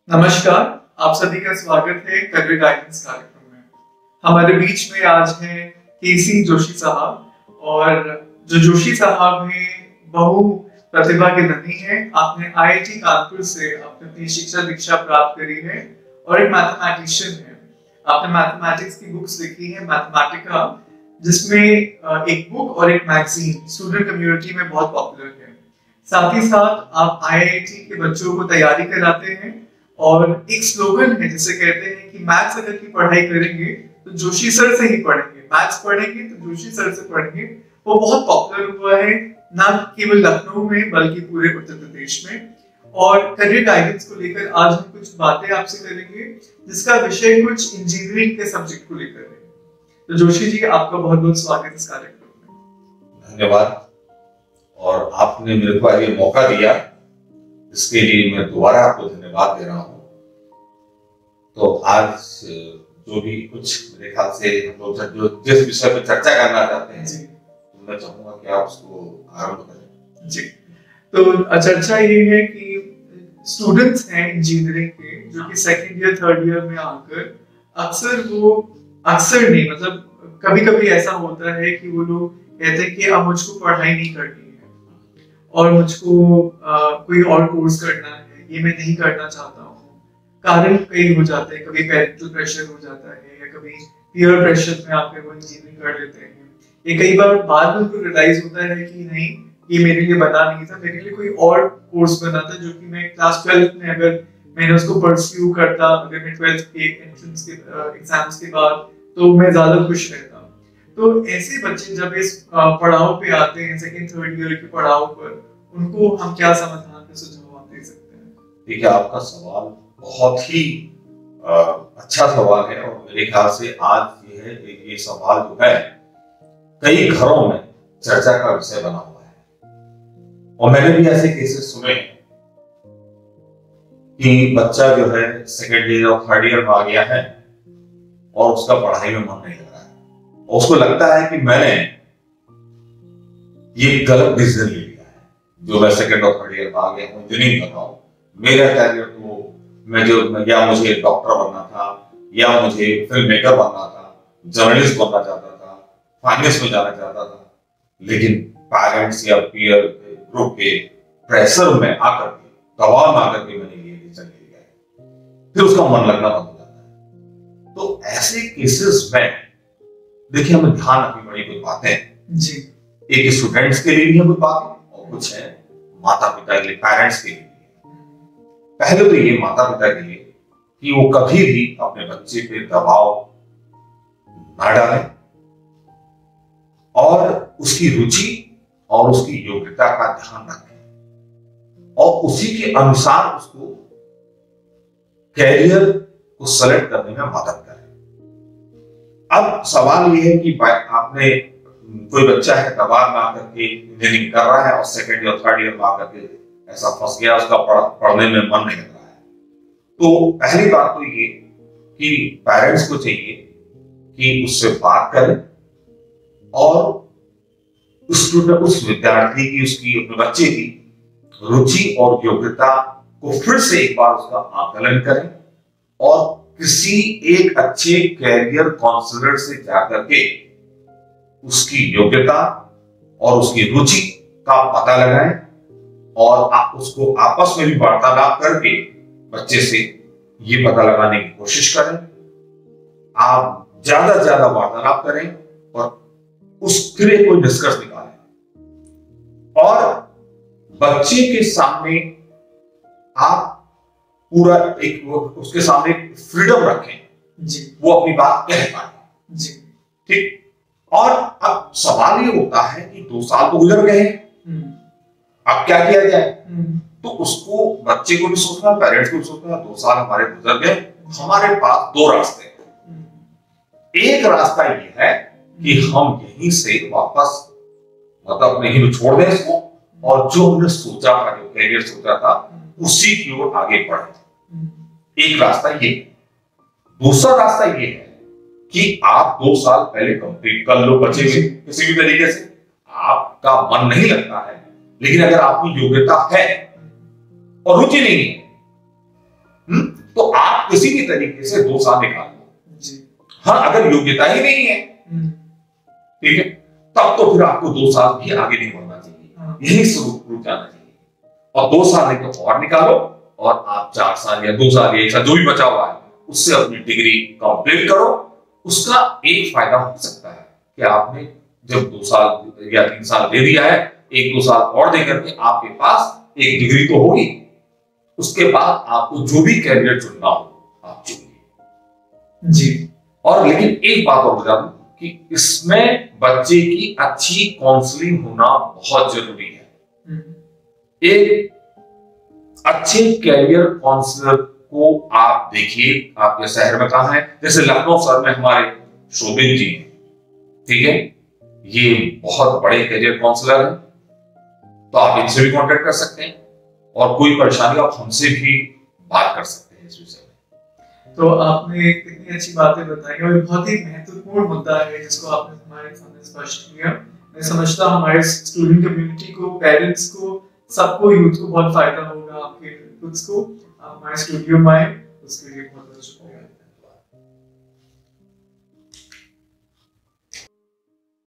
नमस्कार। आप सभी का स्वागत है करियर गाइडेंस कार्यक्रम में। हमारे बीच में आज हैं केसी जोशी साहब, और जो जोशी साहब हैं बहु प्रतिभा के धनी हैं। आपने आईआईटी कानपुर से आपने अपनी शिक्षा दीक्षा प्राप्त करी है और एक मैथमेटिशियन है। आपने मैथमेटिक्स की बुक्स लिखी है, मैथमेटिका, जिसमें एक बुक और एक मैगजीन स्टूडेंट कम्युनिटी में बहुत पॉपुलर है। साथ ही साथ आप आईआईटी के बच्चों को तैयारी कराते हैं और एक स्लोगन है जिसे कहते हैं कि मैथ्स अगर की पढ़ाई करेंगे तो जोशी सर से ही पढ़ेंगे, मैथ्स पढ़ेंगे तो जोशी सर से पढ़ेंगे। वो बहुत पॉपुलर हुआ है ना केवल लखनऊ में बल्कि पूरे उत्तर प्रदेश में। और करियर गाइडेंस को लेकर आज हम कुछ बातें आपसे करेंगे जिसका विषय कुछ इंजीनियरिंग के सब्जेक्ट को लेकर है। तो जोशी जी, आपका बहुत बहुत स्वागत इस कार्यक्रम में। धन्यवाद। और आपने मेरे को आज ये मौका दिया, इसके लिए मैं दोबारा आपको धन्यवाद दे रहा हूँ। तो आज जो भी कुछ मेरे ख्याल से हम लोग जो जिस विषय पर चर्चा करना चाहते हैं, तो मैं चाहूंगा कि आप उसको आरंभ करें। जी, तो चर्चा ये है कि स्टूडेंट्स हैं इंजीनियरिंग के जो कि सेकंड ईयर थर्ड ईयर में आकर अक्सर नहीं, मतलब कभी कभी ऐसा होता है कि वो लोग कहते हैं कि अब मुझको पढ़ाई नहीं करनी और मुझको कोई और कोर्स करना है, ये मैं नहीं करना चाहता हूँ। कारण कई हो जाते हैं, कभी पेरेंटल प्रेशर हो जाता है या कभी पीयर प्रेशर में आकर वो इंजीनियरिंग कर लेते हैं। ये कई बार बाद में उनको रियलाइज होता है कि नहीं, ये मेरे लिए बना नहीं था, मेरे लिए कोई और कोर्स बना था जो कि मैं क्लास 12 में अगर मैंने उसको परस्यू करता, अगर मैं 12th के एंट्रेंस के एग्जाम्स के बाद, तो मैं ज्यादा खुश रहता। तो ऐसे बच्चे जब इस पड़ाव पे आते हैं, सेकंड थर्ड ईयर के पड़ाव पर, उनको हम क्या समाधान के सुझाव दे सकते हैं? देखिए, आपका सवाल बहुत ही अच्छा सवाल है और मेरे ख्याल से आज ये सवाल जो है कई घरों में चर्चा का विषय बना हुआ है। और मैंने भी ऐसे केसेस सुने हैं कि बच्चा जो है सेकेंड ईयर और थर्ड ईयर में आ गया है और उसका पढ़ाई में मन नहीं लग रहा है। उसको लगता है कि मैंने ये गलत डिसीजन ले लिया है, जो मैं सेकेंड और थर्ड ईयर में आ गया हूँ, इंजीनियरिंग कर रहा हूँ। मेरा कैरियर तो या मुझे डॉक्टर बनना था, या मुझे फिल्म मेकर बनना था, जर्नलिस्ट बनना चाहता था, फाइनेंस में जाना चाहता था। लेकिन पेरेंट्स या पीयर ग्रुप के प्रेशर में आकर के, दबाव में आकर के मैंने ये डिसीजन ले लिया है, फिर उसका मन लगना बंद हो जाता है। तो ऐसे केसेस में देखिए, हमें ध्यान रखनी बड़ी कुछ बातें जी। एक स्टूडेंट्स के लिए भी है कुछ बातें और कुछ है माता पिता के लिए, पेरेंट्स के लिए। पहले तो ये माता पिता के लिए कि वो कभी भी अपने बच्चे पे दबाव ना डालें और उसकी रुचि और उसकी योग्यता का ध्यान रखें और उसी के अनुसार उसको कैरियर को सेलेक्ट करने में मदद करें। अब सवाल ये है कि आपने कोई बच्चा है दबाव में आकर के इंजीनियरिंग कर रहा है और सेकेंड या थर्ड ईयर में आकर के ऐसा फंस गया, उसका पढ़ने में मन नहीं लग रहा है। तो पहली बात तो ये कि पेरेंट्स को चाहिए कि उससे बात करें और उस विद्यार्थी की, उसकी, अपने बच्चे की रुचि और योग्यता को फिर से एक बार उसका आकलन करें और किसी एक अच्छे कैरियर काउंसलर से जाकर के उसकी योग्यता और उसकी रुचि का पता लगाएं और आप उसको आपस में भी वार्तालाप करके बच्चे से ये पता लगाने की कोशिश करें। आप ज्यादा से ज्यादा वार्तालाप करें और उसके लिए कोई निष्कर्ष निकालें और बच्चे के सामने आप पूरा उसके सामने फ्रीडम रखें जी, वो अपनी बात कह पाए जी। ठीक। और अब सवाल ये होता है कि 2 साल तो गुजर गए, अब क्या किया जाए? तो उसको, बच्चे को भी सोचना, पेरेंट्स को भी सोचना, 2 साल हमारे गुजर गए, हमारे पास 2 रास्ते हैं। एक रास्ता ये है कि हम यहीं से वापस, मतलब नहीं छोड़ दें इसको और जो हमने सोचा था, जो कैरियर सोचा था, उसी की ओर आगे बढ़े। एक रास्ता ये। दूसरा रास्ता ये है कि आप 2 साल पहले कंप्लीट कर लो बच्चे के किसी भी तरीके से। आपका मन नहीं लगता है, लेकिन अगर आपकी योग्यता है और रुचि नहीं है, तो आप किसी भी तरीके से 2 साल निकाल लो जी। हाँ, अगर योग्यता ही नहीं है, ठीक है, तब तो फिर आपको 2 साल भी आगे नहीं बढ़ना चाहिए, यही से रुक जाना चाहिए। और 2 साल नहीं तो और निकालो, और आप 4 साल या 2 साल या 1 साल जो भी बचा हुआ है उससे अपनी डिग्री कंप्लीट करो। उसका एक फायदा हो सकता है कि आपने जब 2 साल या 3 साल दे दिया है, 1-2 साल और देकर के आपके पास एक डिग्री तो होगी। उसके बाद आपको जो भी कैरियर चुनना हो आप चुनिए जी। और लेकिन एक बात और बता दूं कि इसमें बच्चे की अच्छी काउंसलिंग होना बहुत जरूरी है। एक अच्छे कैरियर काउंसलर को आप देखिए, आपके शहर में कहां है, जैसे लखनऊ शहर में हमारे शोभित जी हैं, ठीक है, ये बहुत बड़े कैरियर काउंसलर हैं, तो आप इनसे भी कांटेक्ट कर सकते हैं और कोई परेशानी आप हमसे भी बात कर सकते हैं इस विषय में। तो आपने कितनी अच्छी बातें बताई और बहुत ही महत्वपूर्ण मुद्दा है जिसको आपने हमारे सामने स्पष्ट किया। मैं समझता हूँ हमारे स्टूडेंट कम्युनिटी को, पेरेंट्स को, सबको, यूथ को बहुत फायदा होगा आपके इनपुट्स को। आप हमारे स्टूडियो में आए उसके लिए बहुत बहुत शुक्रिया।